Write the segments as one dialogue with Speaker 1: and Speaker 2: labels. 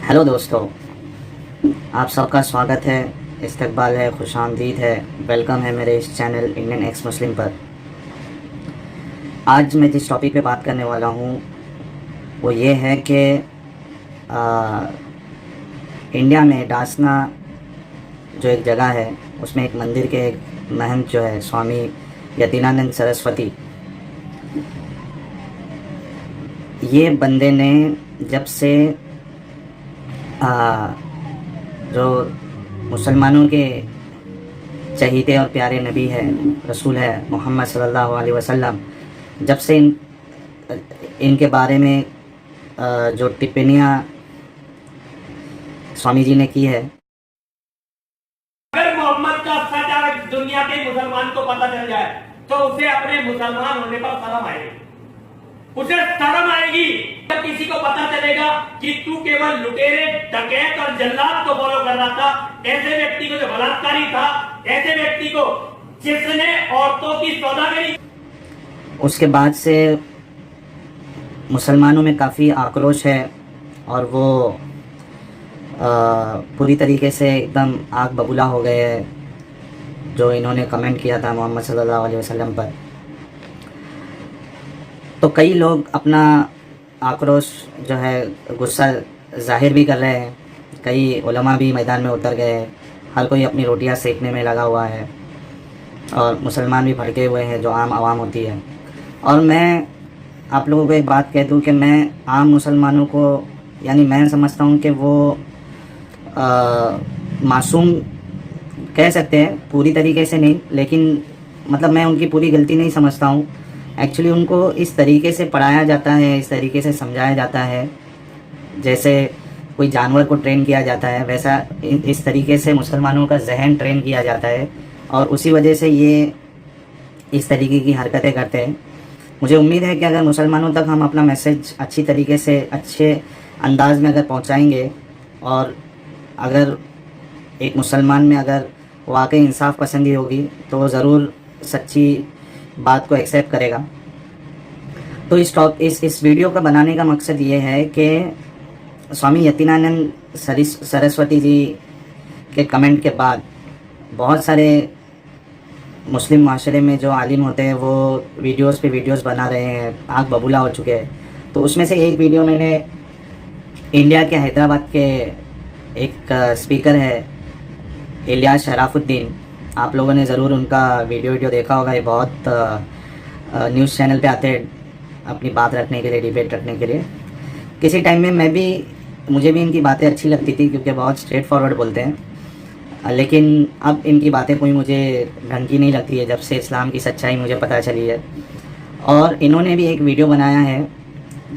Speaker 1: Hello दोस्तों, आप सबका स्वागत है, इस्तकबाल है, खुश आमदीद है, वेलकम है मेरे इस चैनल इंडियन एक्स मुस्लिम पर। आज मैं जिस टॉपिक पे बात करने वाला हूँ वो ये है कि इंडिया में डासना जो एक जगह है उसमें एक मंदिर के एक महंत जो है स्वामी यतीनानंद सरस्वती, ये बंदे ने जब से जो मुसलमानों के चहीते और प्यारे नबी है, रसूल है मोहम्मद सल्लल्लाहु अलैहि वसल्लम, जब से इनके बारे में जो टिप्पणियाँ स्वामी जी ने की है,
Speaker 2: अगर मोहम्मद का सच अगर दुनिया के मुसलमान को पता चल जाए तो उसे अपने मुसलमान होने पर शर्म आएगी, उसे शर्म आएगी। जब किसी को पता चलेगा कि तू केवल लुटेरे, डकैत और जल्लाद को फॉलो कर रहा था, ऐसे व्यक्ति को जो बलात्कारी था, ऐसे व्यक्ति को जिसने औरतों की सौदागरी,
Speaker 1: उसके बाद से मुसलमानों में काफ़ी आक्रोश है और वो पूरी तरीके से एकदम आग बबूला हो गए हैं जो इन्होंने कमेंट किया था मोहम्मद सल्लल्लाहु अलैहि वसल्लम पर। तो कई लोग अपना आक्रोश जो है, गुस्सा ज़ाहिर भी कर रहे हैं, कई उलमा भी मैदान में उतर गए हैं, हर कोई अपनी रोटियां सेकने में लगा हुआ है और मुसलमान भी भड़के हुए हैं जो आम आवाम होती है। और मैं आप लोगों को एक बात कह दूं कि मैं आम मुसलमानों को, यानी मैं समझता हूं कि वो मासूम कह सकते हैं, पूरी तरीके से नहीं, लेकिन मतलब मैं उनकी पूरी गलती नहीं समझता हूं। एक्चुअली उनको इस तरीके से पढ़ाया जाता है, इस तरीके से समझाया जाता है जैसे कोई जानवर को ट्रेन किया जाता है, वैसा इस तरीके से मुसलमानों का जहन ट्रेन किया जाता है और उसी वजह से ये इस तरीके की हरकतें करते हैं। मुझे उम्मीद है कि अगर मुसलमानों तक हम अपना मैसेज अच्छी तरीके से, अच्छे अंदाज में अगर पहुंचाएंगे और अगर एक मुसलमान में अगर वाकई इंसाफ पसंदी होगी तो वो ज़रूर सच्ची बात को एक्सेप्ट करेगा। तो इस वीडियो का बनाने का मकसद ये है कि स्वामी यतीनानंद सरस्वती जी के कमेंट के बाद बहुत सारे मुस्लिम माशरे में जो आलिम होते हैं वो वीडियोस पे वीडियोस बना रहे हैं, आग बबूला हो चुके हैं। तो उसमें से एक वीडियो मैंने इंडिया के हैदराबाद के एक स्पीकर है इलियास शराफुद्दीन, आप लोगों ने ज़रूर उनका वीडियो देखा होगा। ये बहुत न्यूज़ चैनल पे आते हैं अपनी बात रखने के लिए, डिबेट रखने के लिए। किसी टाइम में मुझे भी इनकी बातें अच्छी लगती थी क्योंकि बहुत स्ट्रेट फॉरवर्ड बोलते हैं, लेकिन अब इनकी बातें कोई मुझे ढंग की नहीं लगती है जब से इस्लाम की सच्चाई मुझे पता चली है। और इन्होंने भी एक वीडियो बनाया है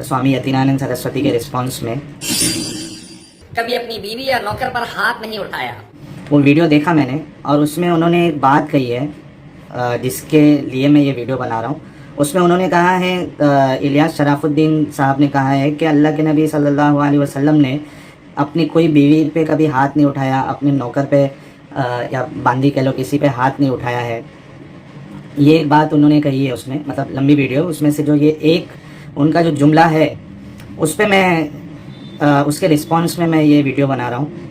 Speaker 1: स्वामी यतीनानंद सरस्वती के रिस्पॉन्स में।
Speaker 3: कभी अपनी बीवी या नौकर पर हाथ नहीं उठाया।
Speaker 1: वो वीडियो देखा मैंने और उसमें उन्होंने एक बात कही है जिसके लिए मैं ये वीडियो बना रहा हूँ। उसमें उन्होंने कहा है, इलियास शराफुद्दीन साहब ने कहा है कि अल्लाह के नबी सल्लल्लाहु अलैहि वसल्लम ने अपनी कोई बीवी पे कभी हाथ नहीं उठाया, अपने नौकर पे या बांदी कह लो किसी पे हाथ नहीं उठाया है। ये एक बात उन्होंने कही है उसमें, मतलब लंबी वीडियो, उसमें से जो ये एक उनका जो जुमला है उस पर मैं उसके रिस्पॉन्स में मैं ये वीडियो बना रहा हूँ।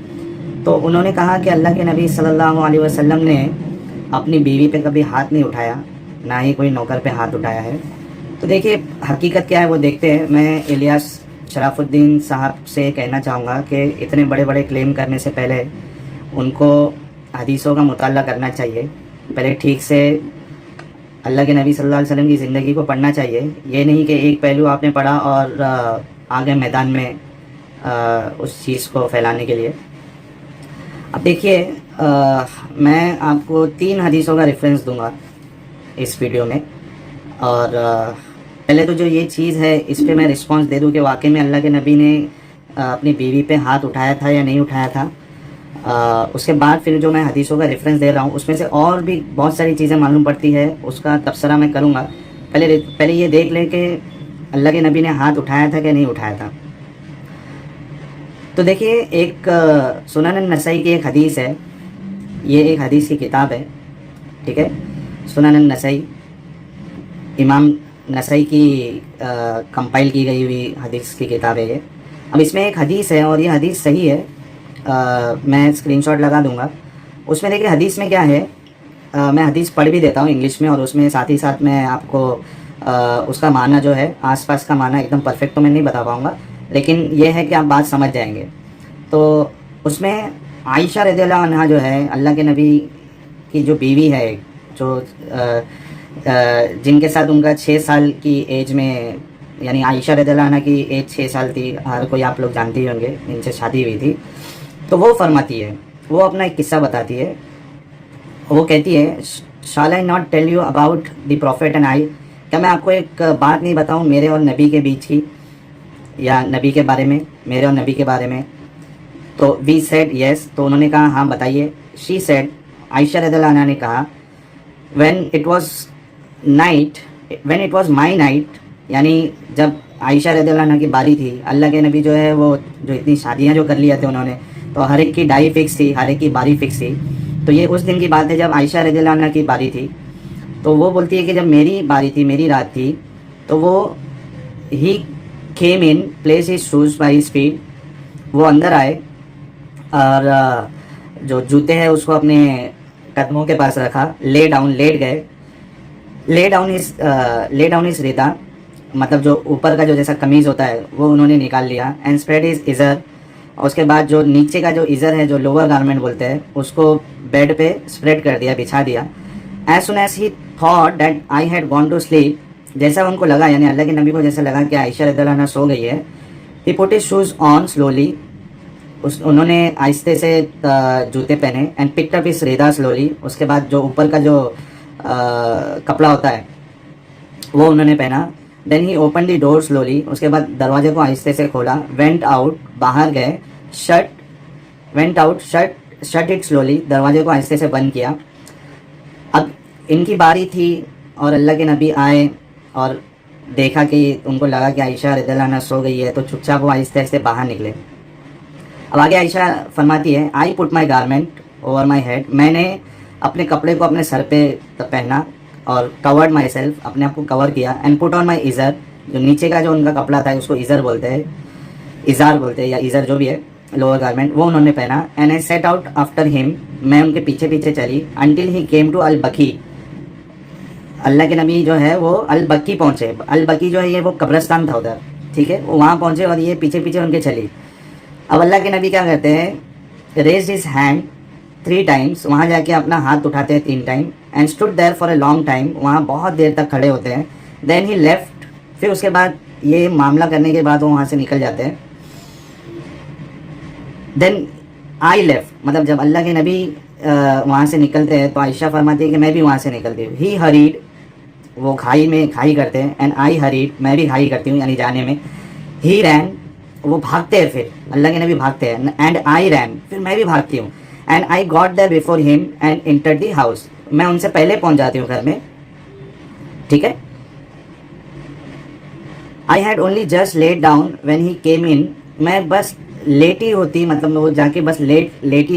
Speaker 1: तो उन्होंने कहा कि अल्लाह के नबी सल्लल्लाहु अलैहि वसल्लम ने अपनी बीवी पे कभी हाथ नहीं उठाया, ना ही कोई नौकर पे हाथ उठाया है। तो देखिए हकीकत क्या है वो देखते हैं। मैं इलियास शराफुद्दीन साहब से कहना चाहूँगा कि इतने बड़े बड़े क्लेम करने से पहले उनको हदीसों का मुताला करना चाहिए, पहले ठीक से अल्लाह के नबी सल्लल्लाहु अलैहि वसल्लम की ज़िंदगी को पढ़ना चाहिए। ये नहीं कि एक पहलू आपने पढ़ा और आगे मैदान में उस चीज़ को फैलाने के लिए। अब देखिए मैं आपको 3 हदीसों का रेफरेंस दूंगा इस वीडियो में, और पहले तो जो ये चीज़ है इस पर मैं रिस्पांस दे दूं कि वाकई में अल्लाह के नबी ने अपनी बीवी पे हाथ उठाया था या नहीं उठाया था। उसके बाद फिर जो मैं हदीसों का रेफरेंस दे रहा हूँ उसमें से और भी बहुत सारी चीज़ें मालूम पड़ती है, उसका तबसरा मैं करूँगा। पहले ये देख लें कि अल्लाह के नबी ने हाथ उठाया था कि नहीं उठाया था। तो देखिए एक सुनन नसाई की एक हदीस है, ये एक हदीस की किताब है, ठीक है। सुनन नसाई इमाम नसाई की कंपाइल की गई हुई हदीस की किताब है ये। اب اس میں ایک حدیث ہے اور یہ حدیث صحیح ہے، میں اسکرین شاٹ لگا دوں گا. اس میں دیکھیں حدیث میں کیا ہے، میں حدیث پڑھ بھی دیتا ہوں انگلش میں، اور اس میں ساتھ ہی ساتھ میں آپ کو اس کا معنی جو ہے آس پاس کا معنی ایک دم پرفیکٹ تو میں نہیں بتا پاؤں گا، لیکن یہ ہے کہ آپ بات سمجھ جائیں گے. تو اس میں عائشہ رضی اللہ عنہا جو ہے اللہ کے نبی کی جو بیوی ہے، جو جن کے ساتھ ان کا 6 سال کی ایج میں، یعنی عائشہ رضی اللہ عنہ کی ایج 6 سال تھی، ہر کوئی آپ لوگ جانتے ہی ہوں گے، ان سے شادی ہوئی تھی. تو وہ فرماتی ہے، وہ اپنا ایک قصہ بتاتی ہے. وہ کہتی ہے shall I not tell you about the prophet and I, کیا میں آپ کو ایک بات نہیں بتاؤں میرے اور نبی کے بیچ کی، یا نبی کے بارے میں، میرے اور نبی کے بارے میں؟ تو وی سیڈ یس، تو انہوں نے کہا ہاں بتائیے. شی سیڈ، عائشہ رضی اللہ عنہ نے کہا when it was my night, یعنی جب عائشہ رضی اللہ عنہ کی باری تھی، اللہ کے نبی جو ہے وہ جو اتنی شادیاں جو کر لیا تھے انہوں نے، تو ہر ایک کی ڈائی فکس تھی، ہر ایک کی باری فکس تھی. تو یہ اس دن کی بات ہے جب عائشہ رضی اللہ عنہ کی باری تھی. تو وہ بولتی ہے کہ جب میری باری تھی، میری رات تھی، تو وہ ہی came in place his shoes by his feet, وہ اندر آئے اور جو جوتے ہیں اس کو اپنے قدموں کے پاس رکھا، لیٹ گئے، لے ڈاؤن از ریتا، مطلب جو اوپر کا جو جیسا قمیض ہوتا ہے وہ انہوں نے نکال لیا. اینڈ اسپریڈ از ازر، اور اس کے بعد جو نیچے کا جو ازر ہے، جو لوور گارمنٹ بولتے ہیں، اس کو بیڈ پہ اسپریڈ کر دیا، بچھا دیا. As soon as he thought that I had gone to sleep, جیسا ان کو لگا، یعنی اللہ کے نبی کو جیسا لگا کہ عائشہ رضی اللہ عنہ سو گئی ہے، he put his shoes on slowly, انہوں نے آہستہ سے جوتے پہنے. اینڈ پکڈ اپ ہز ریدا سلولی، اس کے بعد جو اوپر کا جو کپڑا ہوتا ہے وہ انہوں نے پہنا. دین ہی اوپن دی ڈور سلولی، اس کے بعد دروازے کو آہستہ سے کھولا. وینٹ آؤٹ، باہر گئے. شٹ اٹ سلولی، دروازے کو آہستہ سے بند کیا. اب ان کی باری تھی اور اللہ کے نبی آئے اور دیکھا کہ ان کو لگا کہ عائشہ رضی اللہ عنہ سو گئی ہے، تو چپ چاپ وہ آہستہ آہستہ باہر نکلے. اب آگے عائشہ فرماتی ہے آئی پٹ مائی گارمنٹ اوور مائی ہیڈ، میں نے اپنے کپڑے کو اپنے سر پہ پہنا اور کورڈ مائی سیلف، اپنے آپ کو کور کیا. اینڈ پٹ آن مائی ازر، جو نیچے کا جو ان کا کپڑا تھا اس کو ازر بولتے ہیں، ازار بولتے ہیں یا ازر جو بھی ہے، لوور گارمنٹ، وہ انہوں نے پہنا. And I set out after him, میں ان کے پیچھے پیچھے چلی. Until he came to al-Baqi, اللہ کے نبی جو ہے وہ البکی پہنچے. البکی جو ہے یہ وہ قبرستان تھا ادھر، ٹھیک ہے، وہ وہاں پہنچے اور یہ پیچھے پیچھے ان کے چلی. اب اللہ کے نبی کیا کرتے ہیں، ریز ہز ہینڈ 3 times، وہاں جا کے اپنا ہاتھ اٹھاتے ہیں 3 time. And stood there for a long time, وہاں بہت دیر تک کھڑے ہوتے ہیں. دین ہی لیفٹ، پھر اس کے بعد یہ معاملہ کرنے کے بعد وہ وہاں سے نکل جاتے ہیں. دین آئی لیفٹ، مطلب جب اللہ کے نبی وہاں سے نکلتے ہیں تو عائشہ فرماتی ہے کہ میں بھی وہاں سے نکلتی ہوں. ہی ہریڈ، وہ کھائی کرتے ہیں. اینڈ آئی ہریڈ، میں بھی کھائی کرتی ہوں یعنی جانے میں. ہی رین، وہ بھاگتے ہیں، پھر اللہ کے نبی بھاگتے ہیں. اینڈ آئی رین، پھر میں بھی بھاگتی ہوں. And I got there before ہم اینڈ انٹر دی ہاؤس، میں ان سے پہلے پہنچ جاتی ہوں گھر میں، ٹھیک ہے. I had only just let down when he came ان، میں بس لیٹی ہوتی، مطلب وہ جا کے بس لیٹ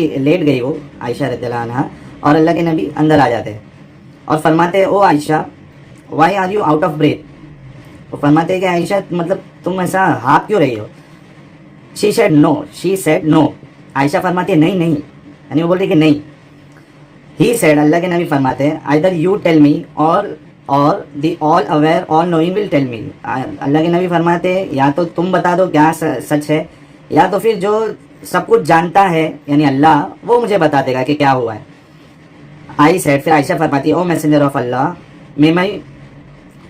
Speaker 1: گئی وہ عائشہ رضی اللہ عنہ، اور اللہ کے نبی اندر آ جاتے ہیں اور فرماتے ہیں O Aisha why are you out of breath, وہ فرماتے ہیں کہ عائشہ مطلب تم ایسا ہاپ کیوں رہی ہو. شی سیڈ نو، عائشہ فرماتی ہے نہیں، یعنی وہ بول رہی کہ نہیں. ہی سیڈ، اللہ کے نبی فرماتے ہیں either you tell me or the all aware all knowing will tell me, Allah کے نبی فرماتے ہیں یا تو تم بتا دو کیا سچ ہے، یا تو پھر جو سب کچھ جانتا ہے یعنی اللہ، وہ مجھے بتا دے گا کہ کیا ہوا ہے. آئی سیڈ، پھر عائشہ فرماتی ہے O messenger of Allah, may my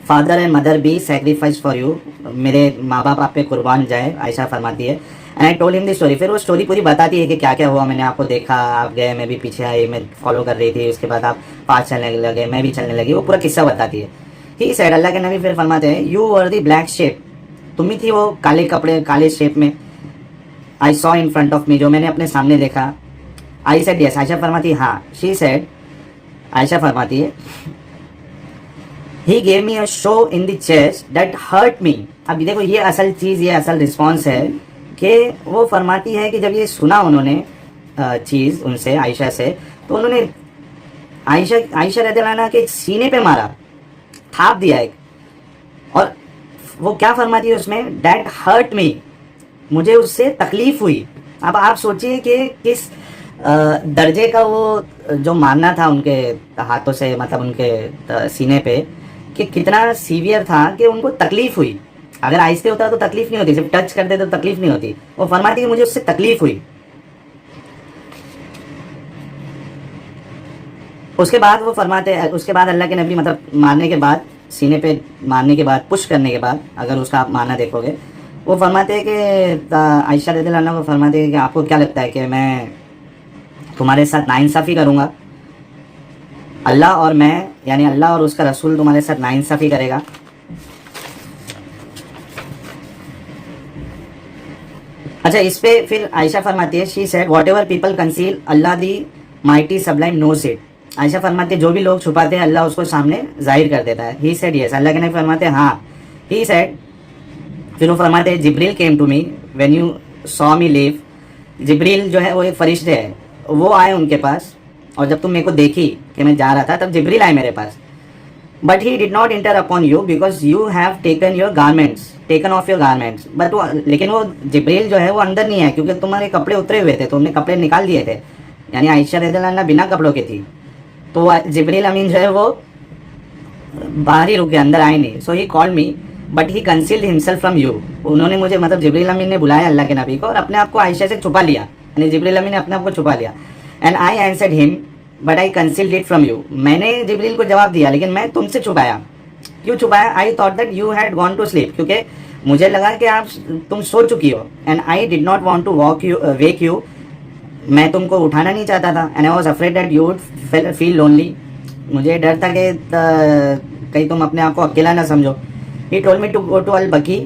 Speaker 1: father and mother be sacrificed for you, میرے ماں باپ آپ پہ قربان جائے، عائشہ فرماتی ہے. And I told him the story, پھر وہ اسٹوری پوری بتاتی ہے کہ کیا کیا ہوا. میں نے آپ کو دیکھا، آپ گئے، میں بھی پیچھے آئی، میں فالو کر رہی تھی، اس کے بعد آپ پاس چلنے لگے، میں بھی چلنے لگی، وہ پورا قصہ بتاتی ہے. ہی سیڈ، اللہ کے نبی پھر فرماتے ہیں you were the black shape, تم ہی تھی وہ کالے کپڑے کالے شیپ میں. آئی سو ان فرنٹ آف می، جو میں نے اپنے سامنے دیکھا. آئی سیڈ یس، عائشہ فرماتی ہے ہاں. شی سیڈ، عائشہ فرماتی ہے he gave me a shove in the chest that hurt me. اب دیکھو یہ اصل چیز، یہ اصل رسپانس ہے کہ وہ فرماتی ہے کہ جب یہ سنا انہوں نے چیز ان سے، عائشہ سے، تو انہوں نے عائشہ رضی اللہ عنہ کے سینے پہ مارا، تھاپ دیا ایک. اور وہ کیا فرماتی ہے اس میں، دیٹ ہرٹ می، मुझे उससे तकलीफ हुई। अब आप सोचिए कि किस दर्जे का वो जो मारना था उनके हाथों से, मतलब उनके सीने पे, कि कितना सीवियर था कि उनको तकलीफ हुई। अगर आहिस्ते होता तो तकलीफ नहीं होती, सिर्फ टच करते तो तकलीफ नहीं होती। वो फरमाती कि मुझे उससे तकलीफ हुई। उसके बाद वो फरमाते, उसके बाद अल्लाह के नबी मतलब मारने के बाद, सीने पे मारने के बाद, पुश करने के बाद, अगर उसका आप मारना देखोगे, वो फरमाते हैं कि आयशा रज़ियल्लाहु अन्हा को फरमाते हैं कि आपको क्या लगता है कि मैं तुम्हारे साथ नाइंसाफ़ी करूँगा? अल्लाह और मैं, यानी अल्लाह और उसका रसूल तुम्हारे साथ नाइंसाफ़ी करेगा? अच्छा, इस पे फिर आयशा फरमाती है, she said whatever people conceal Allah the mighty sublime knows it. Aisha फरमाती है जो भी लोग छुपाते हैं अल्लाह उसको सामने जाहिर कर देता है। ही सेड यस, अल्लाह के नबी फरमाते हैं हाँ। ही सेड, फिर वो फरमाते हैं Jibril came to me when you saw me leave. Jibril जो है वो एक फरिश्ते है, वो आए उनके पास, और जब तुम मेरे को देखी कि मैं जा रहा था तब जिब्रील आए मेरे पास। But he did not enter upon you because you have taken your garments, taken off your garments. But वो, लेकिन वो जिब्रील जो है वो अंदर नहीं है क्योंकि तुम्हारे कपड़े उतरे हुए थे, तुमने कपड़े निकाल दिए थे। यानी आयशा रज़ियल्लाहु अन्हा बिना कपड़ों की थी, तो जिब्रील अमीन जो है वो बाहर ही रुके, अंदर आए नहीं। So he called me but he concealed himself from you. उन्होंने मुझे, मतलब जिब्रील अमीन ने बुलाया अल्लाह के नबी को और अपने आप को आयशा से छुपा लिया, यानी जिब्रील अमीन ने अपने आप को छुपा लिया। And I answered him but I concealed it from you. मैंने जिब्रील को जवाब दिया लेकिन मैं तुमसे छुपाया। क्यों छुपाया? I thought that you had gone to sleep, क्योंकि मुझे लगा कि तुम सो चुकी हो। And I did not want to wake you, मैं तुमको उठाना नहीं चाहता था। And I was afraid that you would feel lonely, मुझे डर था कि कहीं तुम अपने आप को अकेला ना समझो। He told me to go to Al Baqi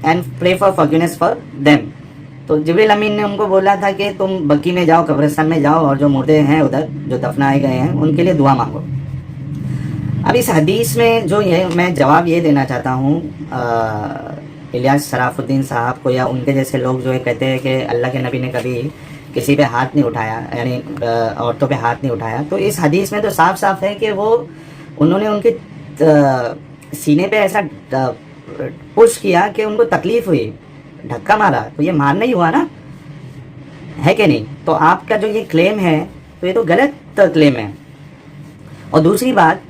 Speaker 1: and pray for forgiveness for them. तो जिब्रील अमीन ने उनको बोला था कि तुम बकी में जाओ, कब्रिस्तान में जाओ, और जो मुर्दे हैं उधर जो दफनाए गए हैं उनके लिए दुआ मांगो। अब इस हदीस में जो ये मैं जवाब ये देना चाहता हूँ इलियास शराफुद्दीन साहब को, या उनके जैसे लोग जो है कहते हैं कि अल्लाह के नबी ने कभी किसी पे हाथ नहीं उठाया, यानी औरतों पे हाथ नहीं उठाया। तो इस हदीस में तो साफ साफ है कि वो उन्होंने उनके सीने पे ऐसा पुश किया कि उनको तकलीफ हुई, धक्का मारा, तो ये मारना ही हुआ ना, है कि नहीं? तो आपका जो ये क्लेम है तो ये तो गलत क्लेम है। और दूसरी बात,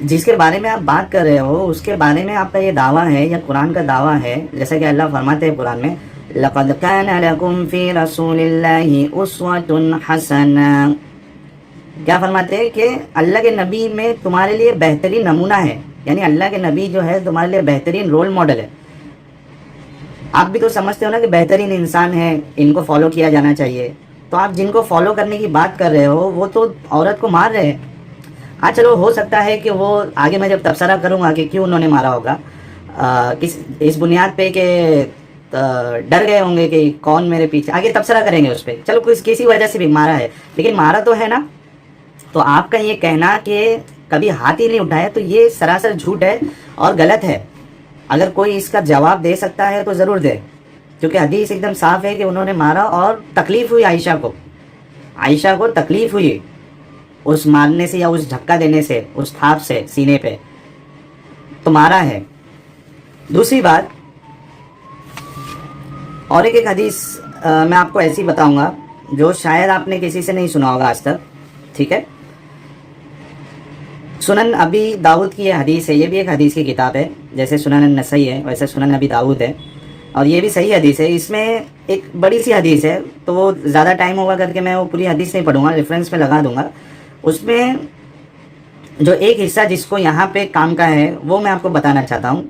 Speaker 1: जिसके बारे में आप बात कर रहे हो उसके बारे में आपका ये दावा है या कुरान का दावा है, जैसा कि अल्लाह फरमाते हैं कुरान में, लक़द कान लकुम फ़ी रसूलिल्लाहि उस्वतुन हसना। क्या फरमाते हैं कि अल्लाह के नबी में तुम्हारे लिए बेहतरीन नमूना है, यानी अल्लाह के नबी जो है तुम्हारे लिए बेहतरीन रोल मॉडल है। आप भी तो समझते हो ना कि बेहतरीन इंसान है, इनको फॉलो किया जाना चाहिए। तो आप जिनको फॉलो करने की बात कर रहे हो वो तो औरत को मार रहे हैं। हाँ चलो, हो सकता है कि वो आगे मैं जब तबसरा करूँगा कि क्यों उन्होंने मारा होगा, इस बुनियाद पे कि डर गए होंगे कि कौन मेरे पीछे, आगे तबसरा करेंगे उस पर। चलो, किसी वजह से भी मारा है, लेकिन मारा तो है ना। तो आपका ये कहना कि कभी हाथ ही नहीं उठाया तो ये सरासर झूठ है और गलत है। अगर कोई इसका जवाब दे सकता है तो ज़रूर दे, क्योंकि हदीस एकदम साफ है कि उन्होंने मारा और तकलीफ़ हुई आयशा को तकलीफ़ हुई उस मारने से या उस धक्का देने से, उस थाप से सीने पे, तो मारा है। दूसरी बात, और एक हदीस मैं आपको ऐसी बताऊंगा जो शायद आपने किसी से नहीं सुना होगा आज तक, ठीक है? सुनन अबी दाऊद की ये हदीस है, ये भी एक हदीस की किताब है, जैसे सुनन नसई है वैसे सुनन अबी दाऊद है, और ये भी सही हदीस है। इसमें एक बड़ी सी हदीस है, तो वो ज़्यादा टाइम होगा करके मैं वो पूरी हदीस नहीं पढ़ूंगा, रेफरेंस पे लगा दूंगा। उसमें जो एक हिस्सा जिसको यहाँ पे काम का है वो मैं आपको बताना चाहता हूँ।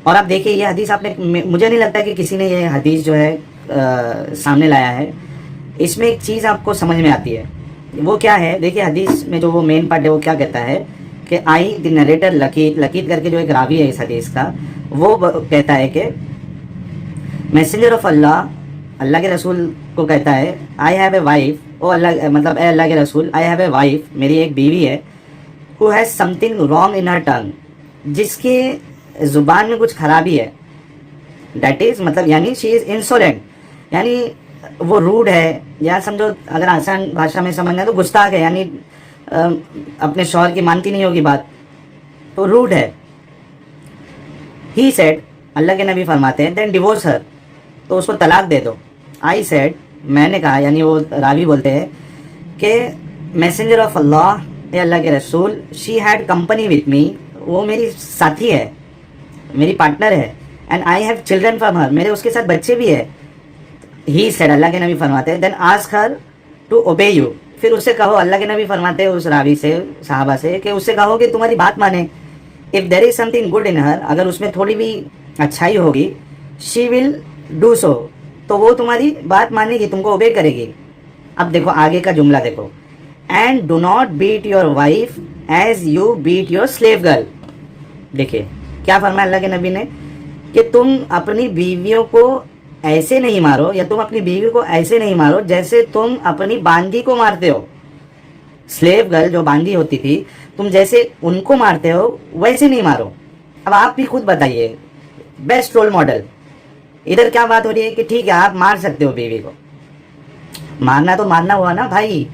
Speaker 1: और आप देखिए, ये हदीस आपने, मुझे नहीं लगता कि किसी ने ये हदीस जो है सामने लाया है। इसमें एक चीज़ आपको समझ में आती है, वो क्या है? देखिए, हदीस में जो वो मेन पार्ट है वो क्या कहता है कि आई द नरेटर लकीत करके जो एक रावी है इस हदीस का, वो कहता है कि मैसेंजर ऑफ अल्लाह के रसूल को कहता है, आई हैव ए वाइफ, ओ अल्लाह, मतलब ए अल्लाह के रसूल, आई हैव ए वाइफ, मेरी एक बीवी है, who has something wrong in her tongue, जिसके ज़ुबान में कुछ खराबी है। दैट इज़, मतलब यानी शी इज़ इंसोलेंट, यानी वो रूड है, या समझो अगर आसान भाषा में समझना है तो गुस्ताख है, यानी अपने शौहर की मानती नहीं होगी बात, तो रूड है। ही सेड, अल्लाह के नबी फरमाते हैं, देन डिवोर्स हर, تو اس کو طلاق دے دو. آئی سیڈ, میں نے کہا, یعنی وہ راوی بولتے ہیں کہ میسنجر آف اللہ, اے اللہ کے رسول, she had company with me, وہ میری ساتھی ہے, میری پارٹنر ہے, and I have children from her, میرے اس کے ساتھ بچے بھی ہے. ہی سیڈ, اللہ کے نبی فرماتے ہیں, then ask her to obey you, پھر اس سے کہو, اللہ کے نبی فرماتے ہیں اس راوی سے, صحابہ سے, کہ اس سے کہو کہ تمہاری بات مانے. If there is something good in her, اگر اس میں تھوڑی بھی اچھائی ہوگی, شی ول ڈو سو, تو وہ تمہاری بات مانے گی, تم کو اوبے کرے گی. اب دیکھو آگے کا جملہ دیکھو, and do not beat your wife as you beat your slave girl. دیکھیے کیا فرمایا اللہ کے نبی نے, کہ تم اپنی بیویوں کو ایسے نہیں مارو, یا تم اپنی بیوی کو ایسے نہیں مارو جیسے تم اپنی باندھی کو مارتے ہو. سلیو گرل جو باندھی ہوتی تھی, تم جیسے ان کو مارتے ہو ویسے نہیں مارو. اب آپ بھی خود بتائیے, بیسٹ رول ماڈل. ادھر کیا بات ہو رہی ہے کہ ٹھیک ہے آپ مار سکتے ہو بیوی کو, مارنا تو مارنا ہوا نا بھائی,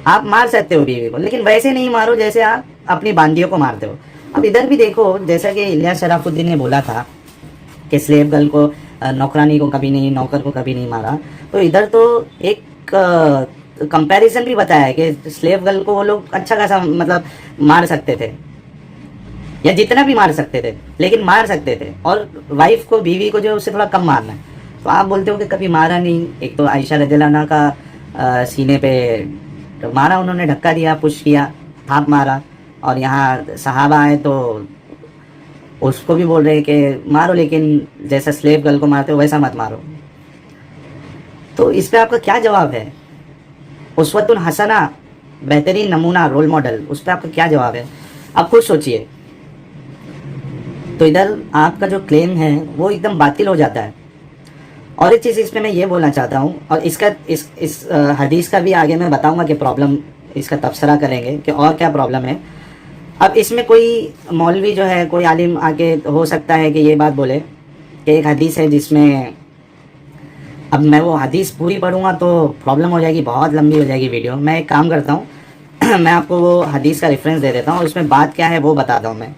Speaker 1: آپ مار سکتے ہو بیوی کو, لیکن ویسے نہیں مارو جیسے آپ اپنی باندھیوں کو مارتے ہو. اب ادھر بھی دیکھو, جیسا کہ الیاس شرف الدین نے بولا تھا کہ سلیو گرل کو, نوکرانی کو کبھی نہیں, نوکر کو کبھی نہیں مارا, تو ادھر تو ایک کمپیریزن بھی بتایا ہے کہ سلیو گرل کو وہ لوگ اچھا خاصا مطلب مار سکتے تھے, یا جتنا بھی مار سکتے تھے, لیکن مار سکتے تھے, اور وائف کو, بیوی کو جو اس سے تھوڑا کم مارنا ہے. تو آپ بولتے ہو کہ کبھی مارا نہیں. ایک تو عائشہ رضی اللہ عنہا کا سینے پہ مارا انہوں نے, دھکا دیا, پش کیا, تھاپ مارا, اور یہاں صحابہ آئے تو اس کو بھی بول رہے کہ مارو, لیکن جیسا سلیو گرل کو مارتے ہو ویسا مت مارو. تو اس پہ آپ کا کیا جواب ہے؟ اسوۃ الحسنہ, بہترین نمونہ, رول ماڈل, اس پہ آپ کا کیا جواب ہے؟ آپ خود سوچئے. تو ادھر آپ کا جو کلیم ہے وہ ایک دم باطل ہو جاتا ہے. اور ایک چیز اس پہ میں یہ بولنا چاہتا ہوں, اور اس حدیث کا بھی آگے میں بتاؤں گا کہ پرابلم, اس کا تبصرہ کریں گے کہ اور کیا پرابلم ہے. اب اس میں کوئی مولوی جو ہے, کوئی عالم آ کے ہو سکتا ہے کہ یہ بات بولے کہ ایک حدیث ہے جس میں, اب میں وہ حدیث پوری پڑھوں گا تو پرابلم ہو جائے گی, بہت لمبی ہو جائے گی ویڈیو. میں ایک کام کرتا ہوں, میں آپ کو وہ حدیث کا ریفرنس دے دیتا ہوں, اور اس میں بات کیا ہے وہ بتاتا ہوں میں.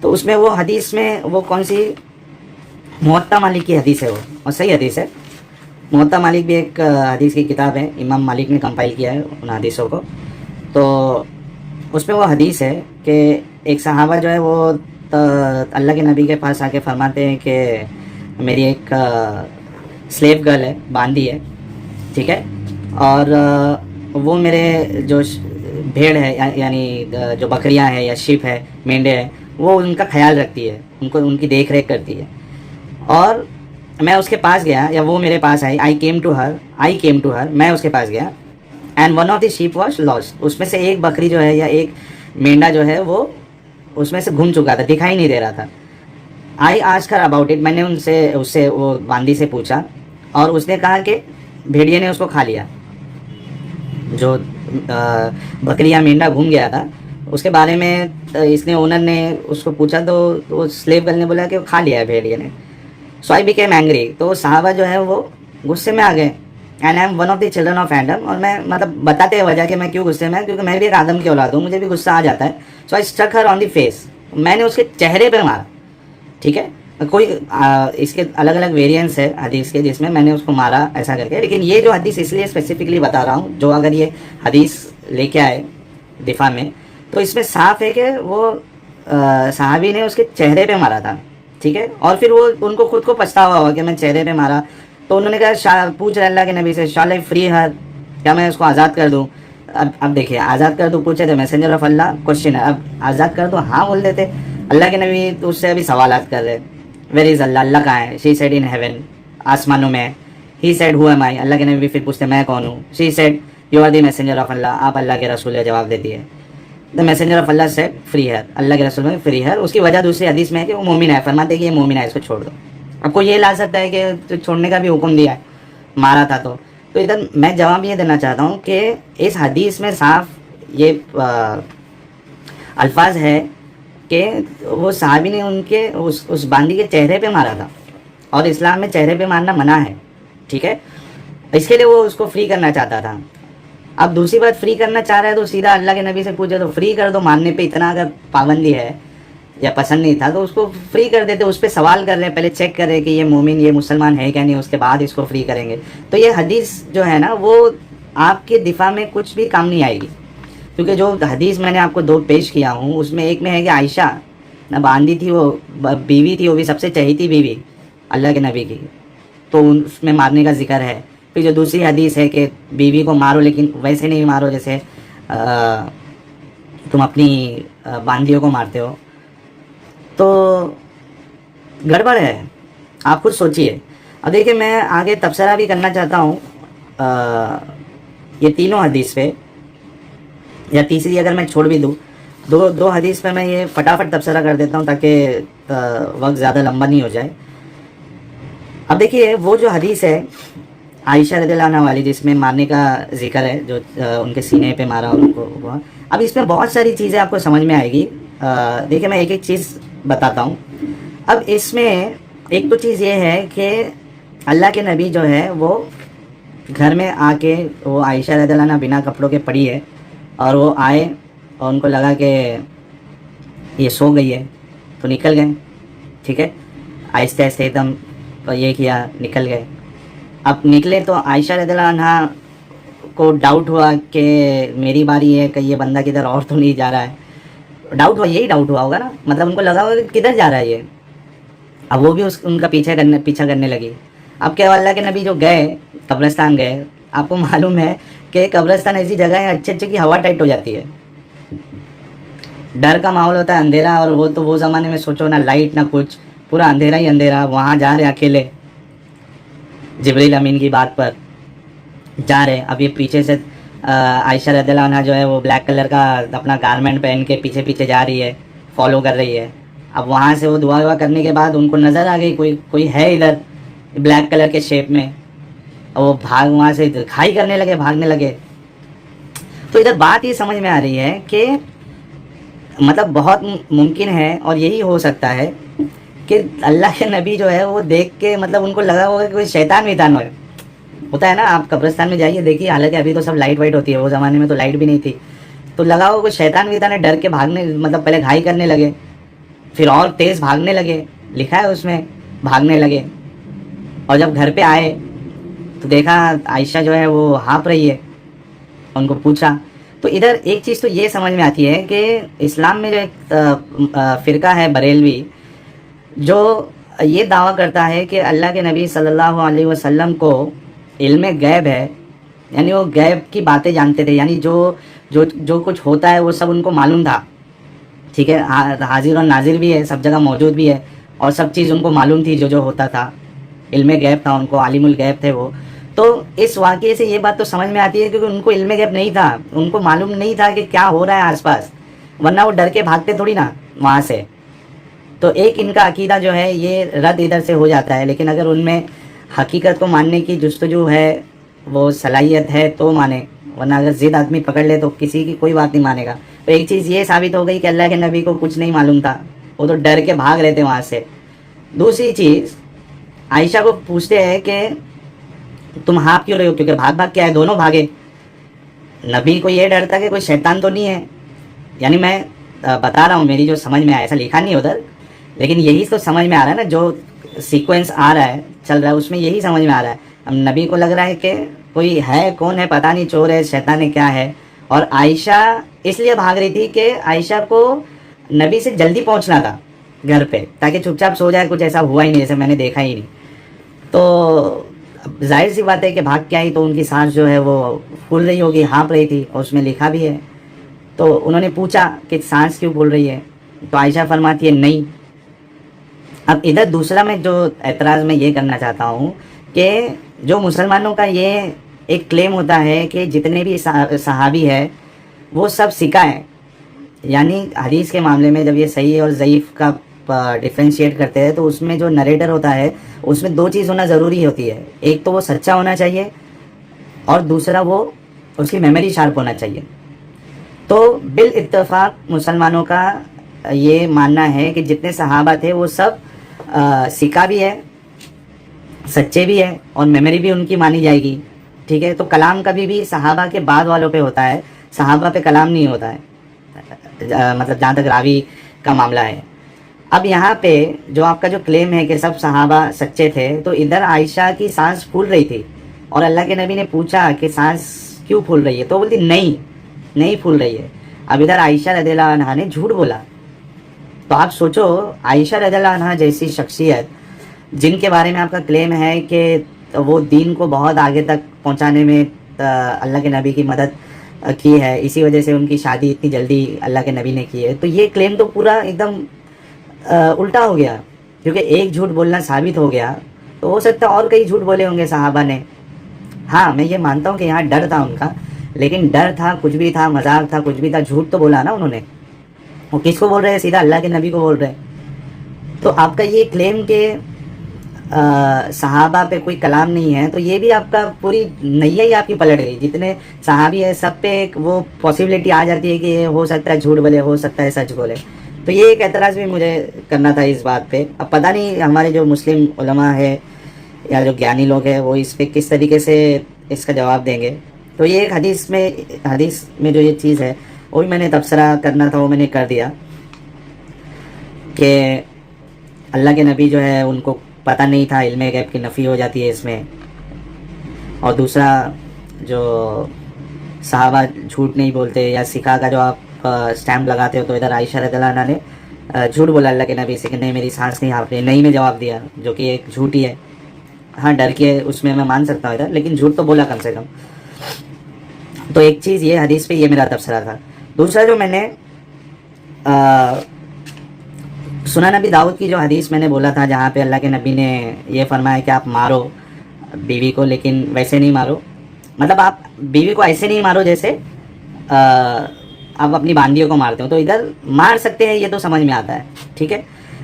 Speaker 1: تو اس میں وہ حدیث میں وہ کون سی, موطا مالک کی حدیث ہے وہ, اور صحیح حدیث ہے. موطا مالک بھی ایک حدیث کی کتاب ہے, امام مالک نے کمپائل کیا ہے ان حدیثوں کو. تو اس میں وہ حدیث ہے کہ ایک صحابہ جو ہے وہ اللہ کے نبی کے پاس آ کے فرماتے ہیں کہ میری ایک سلیو گرل ہے, باندھی ہے, ٹھیک ہے, اور وہ میرے جو بھیڑ ہے, یعنی جو بکریاں ہیں یا شیپ ہے, مینڈے ہیں, وہ ان کا خیال رکھتی ہے, ان کی دیکھ ریکھ کرتی ہے. اور میں اس کے پاس گیا, یا وہ میرے پاس آئی, آئی کیم ٹو ہر, میں اس کے پاس گیا, and one of the sheep was lost. اس میں سے ایک بکری جو ہے یا ایک مینڈا جو ہے وہ اس میں سے گم چکا تھا, دکھائی نہیں دے رہا تھا. I ask her about it, میں نے اس سے وہ باندھی سے پوچھا, اور اس نے کہا کہ بھیڑیے نے اس کو کھا لیا. جو بکری یا مینڈا گھوم گیا تھا اس کے بارے میں اس نے, اونر نے اس کو پوچھا, تو سلیو گرل نے بولا کہ وہ کھا لیا ہے بھیڑیے نے. سو آئی بیکیم اینگری. تو صحابہ جو ہے وہ غصے میں آ گئے, and I am one of the children of Adam. اور میں مطلب بتاتے ہیں وجہ کہ میں کیوں غصے میں, کیونکہ میں بھی ایک آدم کی اولاد ہوں, مجھے بھی غصہ آ جاتا ہے. سو آئی struct Hare on the face, میں نے اس کے چہرے پہ مارا, ٹھیک ہے. کوئی اس کے الگ الگ ویریئنٹس ہے حدیث کے جس میں میں نے اس کو مارا ایسا کر کے. لیکن یہ جو حدیث اس لیے اسپیسیفکلی بتا رہا ہوں, جو اگر یہ حدیث لے کے آئے دفاع میں, تو اس میں صاف ہے کہ وہ صحابی نے اس کے چہرے پہ مارا تھا, ٹھیک ہے. اور پھر وہ ان کو خود کو پچھتاوا ہوا کہ میں چہرے پہ مارا. تو انہوں نے کہا, پوچھ رہے اللہ کے نبی سے, شال آئی فری ہر, کیا میں اس کو آزاد کر دوں. اب دیکھیے, آزاد کر دوں پوچھے تھے, میسنجر آف اللہ کوشچن ہے, اب آزاد کر دوں ہاں بول دیتے. اللہ کے نبی تو اس سے ابھی سوالات کر رہے, ویئر از اللہ, اللہ کہاں ہے. شی سیڈ ان ہیون, آسمانوں میں. ہی سیڈ ہو ایم آئی, اللہ کے نبی پھر پوچھتے میں کون ہوں. She said you are the messenger of Allah, آپ اللہ کے رسول ہے, جواب دیتی ہے. The messenger of Allah said free her, Allah کے رسول میں فری ہر. اس کی وجہ دوسری حدیث میں ہے کہ وہ مومن ہے, فرماتے کہ یہ مومن ہے, اس کو چھوڑ دو. اب کو یہ لا سکتا ہے کہ چھوڑنے کا بھی حکم دیا ہے, مارا تھا تو. تو ادھر میں جواب یہ دینا چاہتا ہوں کہ اس حدیث میں صاف یہ الفاظ ہے کہ وہ صحابی نے ان کے اس باندھی کے چہرے پہ مارا تھا, اور اسلام میں چہرے پہ مارنا منع ہے, ٹھیک ہے. اس کے لیے وہ اس کو فری کرنا چاہتا تھا. اب دوسری بات, فری کرنا چاہ رہا ہے تو سیدھا اللہ کے نبی سے پوچھے تو فری کر دو, مارنے پہ اتنا اگر پابندی ہے یا پسند نہیں تھا تو اس کو فری کر دیتے. اس پہ سوال کر رہے ہیں, پہلے چیک کر رہے ہیں کہ یہ مومن یہ مسلمان ہے کیا نہیں, اس کے بعد اس کو فری کریں گے. تو یہ حدیث جو ہے نا وہ آپ کے دفاع میں کچھ بھی کام نہیں آئے گی, کیونکہ جو حدیث میں نے آپ کو 2 پیش کیا ہوں اس میں ایک میں ہے کہ عائشہ نہ باندھی تھی, وہ بیوی تھی, وہ بھی سب سے چہیتی بیوی اللہ کے نبی کی, تو اس میں مارنے کا ذکر ہے. پھر جو دوسری حدیث ہے کہ بیوی کو مارو لیکن ویسے نہیں مارو جیسے تم اپنی باندھیوں کو مارتے ہو, تو گڑبڑ ہے. آپ خود سوچئے. اب دیکھیں میں آگے تبصرہ بھی کرنا چاہتا ہوں یہ تینوں حدیث پہ, یا تیسری اگر میں چھوڑ بھی دوں, دو حدیث پہ میں یہ فٹافٹ تبصرہ کر دیتا ہوں تاکہ وقت زیادہ لمبا نہیں ہو جائے. اب دیکھیے وہ جو حدیث ہے عائشہ رضی اللہ عنہ والی جس میں مارنے کا ذکر ہے, جو ان کے سینے پہ مارا ان کو ہوا, اب اس میں بہت ساری چیزیں آپ کو سمجھ میں آئے گی. دیکھیں میں ایک ایک چیز بتاتا ہوں. اب اس میں ایک تو چیز یہ ہے کہ اللہ کے نبی جو ہے وہ گھر میں آ کے وہ عائشہ رضی اللہ عنہ بنا کپڑوں کے پڑی ہے, اور وہ آئے اور ان کو لگا کہ یہ سو گئی ہے تو نکل گئے. ٹھیک ہے, آہستہ آہستہ ایک دم یہ کیا, نکل گئے. اب نکلے تو عائشہ رضی اللہ عنہ کو ڈاؤٹ ہوا کہ میری باری ہے کہ یہ بندہ کدھر اور تو نہیں جا رہا ہے. ڈاؤٹ ہوا, یہی ڈاؤٹ ہوا ہوگا نا, مطلب ان کو لگا ہوگا کہ کدھر جا رہا ہے یہ. اب وہ بھی ان کا پیچھا کرنے لگی. اب کیا اللہ کے نبی جو گئے قبرستان گئے, آپ کو معلوم ہے کہ قبرستان ایسی جگہ ہے اچھے کی ہوا ٹائٹ ہو جاتی ہے, ڈر کا ماحول ہوتا ہے, اندھیرا, اور وہ تو وہ زمانے میں سوچو نہ لائٹ نہ کچھ, پورا اندھیرا ہی اندھیرا. وہاں جا رہے اکیلے, جبریل امین کی بات پر جا رہے. اب یہ پیچھے سے عائشہ رضی اللہ عنہ جو ہے وہ بلیک کلر کا اپنا گارمنٹ پہن کے پیچھے پیچھے جا رہی ہے, فالو کر رہی ہے. اب وہاں سے وہ دعا کرنے کے بعد ان کو نظر آ گئی کوئی ہے ادھر بلیک کلر کے شیپ میں, اور وہ وہاں سے کھائی کرنے لگے, بھاگنے لگے. تو ادھر بات یہ سمجھ میں آ رہی ہے کہ مطلب بہت ممکن ہے اور یہی ہو سکتا ہے کہ اللہ کے نبی جو ہے وہ دیکھ کے مطلب ان کو لگا ہوگا کہ کوئی شیطان ویطان ہوتا ہے نا. آپ قبرستان میں جائیے دیکھیے, حالانکہ ابھی تو سب لائٹ وائٹ ہوتی ہے, وہ زمانے میں تو لائٹ بھی نہیں تھی, تو لگا ہوگا کوئی شیطان ویطان ہے, ڈر کے بھاگنے, مطلب پہلے گھائی کرنے لگے, پھر اور تیز بھاگنے لگے, لکھا ہے اس میں بھاگنے لگے. اور جب گھر پہ آئے تو دیکھا عائشہ جو ہے وہ ہانپ رہی ہے, ان کو پوچھا. تو ادھر ایک چیز تو یہ سمجھ میں آتی ہے کہ اسلام میں جو ایک فرقہ ہے بریلوی, جو یہ دعویٰ کرتا ہے کہ اللہ کے نبی صلی اللہ علیہ وسلم کو علم غیب ہے, یعنی وہ غیب کی باتیں جانتے تھے, یعنی جو کچھ ہوتا ہے وہ سب ان کو معلوم تھا. ٹھیک ہے, حاضر اور ناظر بھی ہے, سب جگہ موجود بھی ہے, اور سب چیز ان کو معلوم تھی, جو ہوتا تھا, علم غیب تھا ان کو, عالم الغیب تھے وہ. تو اس واقعے سے یہ بات تو سمجھ میں آتی ہے کیونکہ ان کو علم غیب نہیں تھا, ان کو معلوم نہیں تھا کہ کیا ہو رہا ہے آس پاس, ورنہ وہ ڈر کے بھاگتے تھوڑی نا وہاں سے. تو ایک ان کا عقیدہ جو ہے یہ رد ادھر سے ہو جاتا ہے, لیکن اگر ان میں حقیقت کو ماننے کی جستجو ہے, وہ صلاحیت ہے تو مانے, ورنہ اگر ضد آدمی پکڑ لے تو کسی کی کوئی بات نہیں مانے گا. تو ایک چیز یہ ثابت ہو گئی کہ اللہ کے نبی کو کچھ نہیں معلوم تھا, وہ تو ڈر کے بھاگ رہے تھے وہاں سے. دوسری چیز, عائشہ کو پوچھتے ہیں کہ تم ہانپ کیوں رہے ہو, کیونکہ بھاگ بھاگ کے آئے, دونوں بھاگے. نبی کو یہ ڈر تھا کہ کوئی شیطان تو نہیں ہے, یعنی میں بتا رہا ہوں میری جو سمجھ میں آیا, ایسا لکھا نہیں ادھر, لیکن یہی تو سمجھ میں آ رہا ہے نا, جو سیکوینس آ رہا ہے چل رہا ہے اس میں یہی سمجھ میں آ رہا ہے. اب نبی کو لگ رہا ہے کہ کوئی ہے, کون ہے پتہ نہیں, چور ہے, شیطان ہے, کیا ہے. اور عائشہ اس لیے بھاگ رہی تھی کہ عائشہ کو نبی سے جلدی پہنچنا تھا گھر پہ, تاکہ چپ چاپ سو جائے, کچھ ایسا ہوا ہی نہیں جیسے میں نے دیکھا ہی نہیں. تو ظاہر سی بات ہے کہ بھاگ کے آئی تو ان کی سانس جو ہے وہ پھول رہی ہوگی, ہانپ رہی تھی, اور اس میں لکھا بھی ہے. تو انہوں نے پوچھا کہ سانس کیوں پھول رہی ہے, تو عائشہ فرماتی ہے نہیں. اب ادھر دوسرا میں جو اعتراض میں یہ کرنا چاہتا ہوں کہ جو مسلمانوں کا یہ ایک کلیم ہوتا ہے کہ جتنے بھی صحابی ہے وہ سب سکہ ہیں, یعنی حدیث کے معاملے میں جب یہ صحیح اور ضعیف کا ڈفرینشیٹ کرتے ہیں تو اس میں جو نریٹر ہوتا ہے اس میں 2 چیز ہونا ضروری ہوتی ہے, ایک تو وہ سچا ہونا چاہیے, اور دوسرا وہ اس کی میموری شارپ ہونا چاہیے. تو بالاتفاق مسلمانوں کا یہ ماننا ہے کہ جتنے صحابہ تھے وہ سب سکہ بھی ہے, سچے بھی ہے, اور میموری بھی ان کی مانی جائے گی. ٹھیک ہے, تو کلام کبھی بھی صحابہ کے بعد والوں پہ ہوتا ہے, صحابہ پہ کلام نہیں ہوتا ہے, مطلب جہاں تک راوی کا معاملہ ہے. अब यहाँ पे जो आपका जो क्लेम है कि सब सहाबा सच्चे थे, तो इधर आयशा की सांस फूल रही थी और अल्लाह के नबी ने पूछा कि सांस क्यों फूल रही है, तो बोलती नहीं फूल रही है। अब इधर आयशा रज़ियल्लाहु अन्हा ने झूठ बोला। तो आप सोचो, आयशा रज़ियल्लाहु अन्हा जैसी शख्सियत जिनके बारे में आपका क्लेम है कि वो दीन को बहुत आगे तक पहुंचाने में अल्लाह के नबी की मदद की है, इसी वजह से उनकी शादी इतनी जल्दी अल्लाह के नबी ने की है, तो ये क्लेम तो पूरा एकदम उल्टा हो गया, क्योंकि एक झूठ बोलना साबित हो गया। तो हो सकता है और कई झूठ बोले होंगे सहाबा ने। हाँ, मैं ये मानता हूँ कि यहाँ डर था उनका, लेकिन डर था, कुछ भी था, मजाक था, कुछ भी था, झूठ तो बोला ना उन्होंने। वो किसको बोल रहे हैं? सीधा अल्लाह के नबी को बोल रहे हैं। तो आपका ये क्लेम के सहाबा पे कोई कलाम नहीं है, तो ये भी आपका पूरी नैया ही आपकी पलट गई। जितने सहाबी है सब पे एक वो पॉसिबिलिटी आ जाती है कि ये हो सकता है झूठ बोले, हो सकता है सच बोले। तो ये एक एतराज़ भी मुझे करना था इस बात पे। अब पता नहीं हमारे जो मुस्लिम उलमा है या जो ज्ञानी लोग हैं वो इस पे किस तरीके से इसका जवाब देंगे। तो ये एक हदीस में जो ये चीज़ है वो भी मैंने तबसरा करना था, वो मैंने कर दिया कि अल्लाह के नबी जो है उनको पता नहीं था, इल्मे गैब की नफ़ी हो जाती है इसमें। और दूसरा, जो सहाबा झूठ नहीं बोलते, या सिखा का जो आप स्टैम्प लगाते हो, तो इधर आयशा रज़ियल्लाहु अन्हा ने झूठ बोला अल्लाह के नबी से कि नहीं मेरी सांस नहीं हाँफ रही, नहीं में जवाब दिया, जो कि एक झूठ ही है। हाँ, डर के उसमें मैं मान सकता हूँ इधर, लेकिन झूठ तो बोला कम से कम। तो एक चीज़ ये हदीस पे ये मेरा तबसरा था। दूसरा जो मैंने सुना नबी दाऊद की जो हदीस मैंने बोला था, जहाँ पे अल्लाह के नबी ने ये फरमाया कि आप मारो बीवी को, लेकिन वैसे नहीं मारो, मतलब आप बीवी को ऐसे नहीं मारो जैसे आप अपनी बांदियों को मारते हो। तो इधर मार सकते हैं, ये तो समझ में आता है, ठीक है।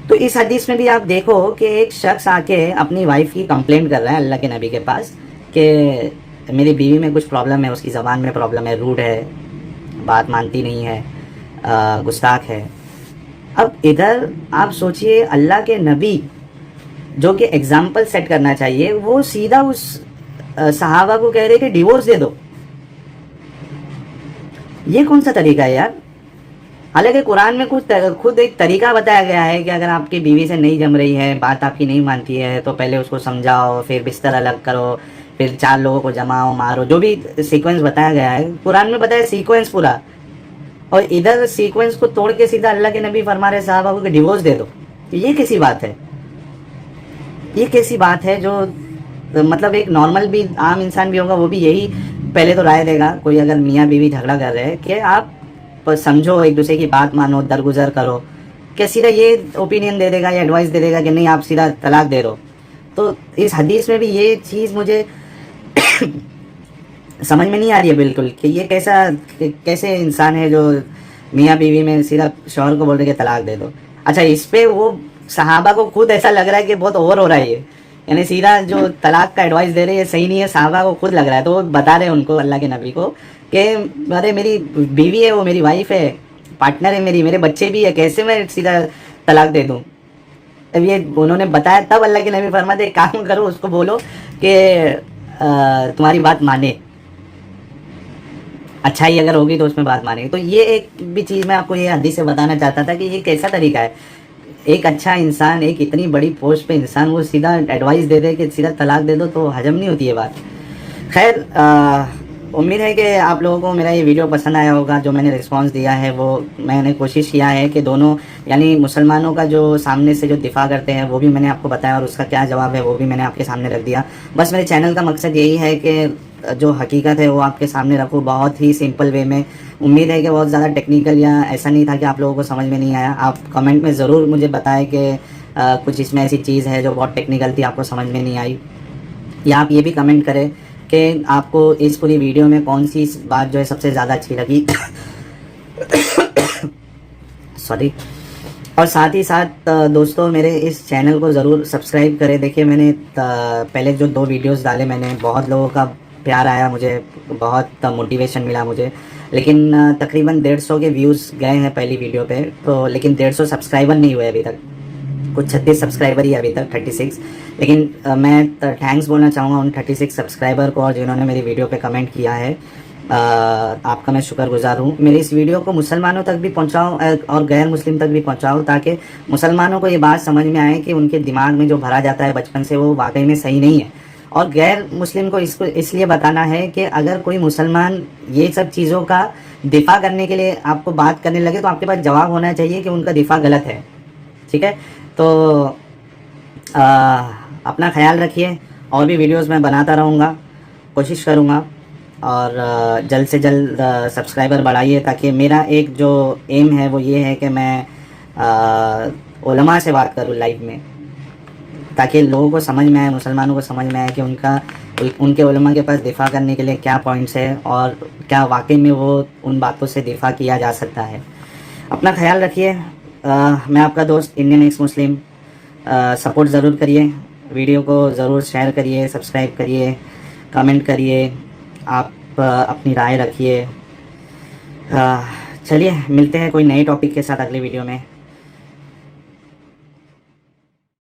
Speaker 1: तो इस हदीस में भी आप देखो कि एक शख्स आके अपनी वाइफ की कंप्लेंट कर रहा है अल्लाह के नबी के पास कि मेरी बीवी में कुछ प्रॉब्लम है, उसकी ज़बान में प्रॉब्लम है, रूड है, बात मानती नहीं है, गुस्ताख है। अब इधर आप सोचिए, अल्लाह के नबी जो कि एग्जाम्पल सेट करना चाहिए, वो सीधा उस सहाबा को कह रहे कि डिवोर्स दे दो। ये कौन सा तरीका है यार? हालांकि कुरान में खुद एक तरीका बताया गया है कि अगर आपकी बीवी से नहीं जम रही है, बात आपकी नहीं मानती है, तो पहले उसको समझाओ, फिर बिस्तर अलग करो, फिर 4 लोगों को जमाओ, मारो, जो भी सीक्वेंस बताया गया है कुरान में बताया सीक्वेंस पूरा। और इधर सीक्वेंस को तोड़ के सीधा अल्लाह के नबी फरमा रहे साहबा को कि डिवोर्स दे दो। ये कैसी बात है? ये कैसी बात है? जो मतलब एक नॉर्मल भी आम इंसान भी होगा वो भी यही पहले तो राय देगा, कोई अगर मियाँ बीवी झगड़ा कर रहे हैं, कि आप समझो, एक दूसरे की बात मानो, दरगुजर करो। क्या सीधा ये ओपिनियन दे देगा या एडवाइस दे देगा कि नहीं आप सीधा तलाक दे दो? तो इस हदीस में भी ये चीज़ मुझे समझ में नहीं आ रही है बिल्कुल कि ये कैसे इंसान है जो मियाँ बीवी में सीधा शौहर को बोल रहे कि तलाक दे दो। अच्छा, इस पे वो सहाबा को खुद ऐसा लग रहा है कि बहुत ओवर हो रहा है ये, यानी सीधा जो तलाक का एडवाइस दे रहे हैं सही नहीं है, सहाबा को खुद लग रहा है। तो वो बता रहे हैं उनको, अल्लाह के नबी को, कि अरे मेरी बीवी है, वो मेरी वाइफ है, पार्टनर है मेरे बच्चे भी है, कैसे मैं सीधा तलाक दे दूँ? अब ये उन्होंने बताया, तब अल्लाह के नबी फरमाते एक काम करो, उसको बोलो कि तुम्हारी बात माने, अच्छाई अगर होगी तो उसमें बात मानेगी। तो ये एक भी चीज़ मैं आपको ये हदीस से बताना चाहता था कि ये कैसा तरीका है, एक अच्छा इंसान, एक इतनी बड़ी पोस्ट पे इंसान, वो सीधा एडवाइस दे दे कि सीधा तलाक दे दो, तो हजम नहीं होती है बात। खैर, उम्मीद है कि आप लोगों को मेरा ये वीडियो पसंद आया होगा। जो मैंने रिस्पांस दिया है वो मैंने कोशिश किया है कि दोनों, यानी मुसलमानों का जो सामने से जो दिफा करते हैं वो भी मैंने आपको बताया, और उसका क्या जवाब है वो भी मैंने आपके सामने रख दिया। बस मेरे चैनल का मकसद यही है कि जो हकीकत है वो आपके सामने रखूँ, बहुत ही सिंपल वे में। उम्मीद है कि बहुत ज़्यादा टेक्निकल या ऐसा नहीं था कि आप लोगों को समझ में नहीं आया। आप कमेंट में ज़रूर मुझे बताएं कि कुछ इसमें ऐसी चीज़ है जो बहुत टेक्निकल थी, आपको समझ में नहीं आई, या आप ये भी कमेंट करें कि आपको इस पूरी वीडियो में कौन सी बात जो है सबसे ज़्यादा अच्छी लगी सॉरी। और साथ ही साथ दोस्तों, मेरे इस चैनल को ज़रूर सब्सक्राइब करें। देखिए, मैंने पहले जो 2 वीडियोस डाले, मैंने बहुत लोगों का प्यार आया, मुझे बहुत मोटिवेशन मिला मुझे, लेकिन तकरीबन 150 के व्यूज़ गए हैं पहली वीडियो पे, तो लेकिन 150 सब्सक्राइबर नहीं हुए अभी तक, कुछ 36 सब्सक्राइबर ही अभी तक, 36। लेकिन मैं थैंक्स बोलना चाहूँगा उन 36 सब्सक्राइबर को, और जिन्होंने मेरी वीडियो पे कमेंट किया है। आपका मैं शुक्रगुजार हूँ। मेरी इस वीडियो को मुसलमानों तक भी पहुँचाओ और गैर मुस्लिम तक भी पहुँचाओ, ताकि मुसलमानों को ये बात समझ में आए कि उनके दिमाग में जो भरा जाता है बचपन से वो वाकई में सही नहीं है। और गैर मुस्लिम को इसको इसलिए बताना है कि अगर कोई मुसलमान ये सब चीज़ों का दिफा करने के लिए आपको बात करने लगे तो आपके पास जवाब होना चाहिए कि उनका दिफा गलत है। ठीक है, तो अपना ख्याल रखिए, और भी वीडियोस मैं बनाता रहूँगा, कोशिश करूँगा, और जल्द से जल्द सब्सक्राइबर बढ़ाइए, ताकि मेरा एक जो एम है वो ये है कि मैं उलमा से बात करूँ लाइव में, ताकि लोगों को समझ में आए, मुसलमानों को समझ में आए कि उनके उलमा के पास दिफा करने के लिए क्या पॉइंट्स है और क्या वाकई में वो उन बातों से दिफा किया जा सकता है। अपना ख्याल रखिए। मैं आपका दोस्त इंडियन एक्स मुस्लिम। सपोर्ट ज़रूर करिए, वीडियो को ज़रूर शेयर करिए, सब्सक्राइब करिए, कमेंट करिए, आप अपनी राय रखिए। चलिए मिलते हैं कोई नए टॉपिक के साथ अगले वीडियो में।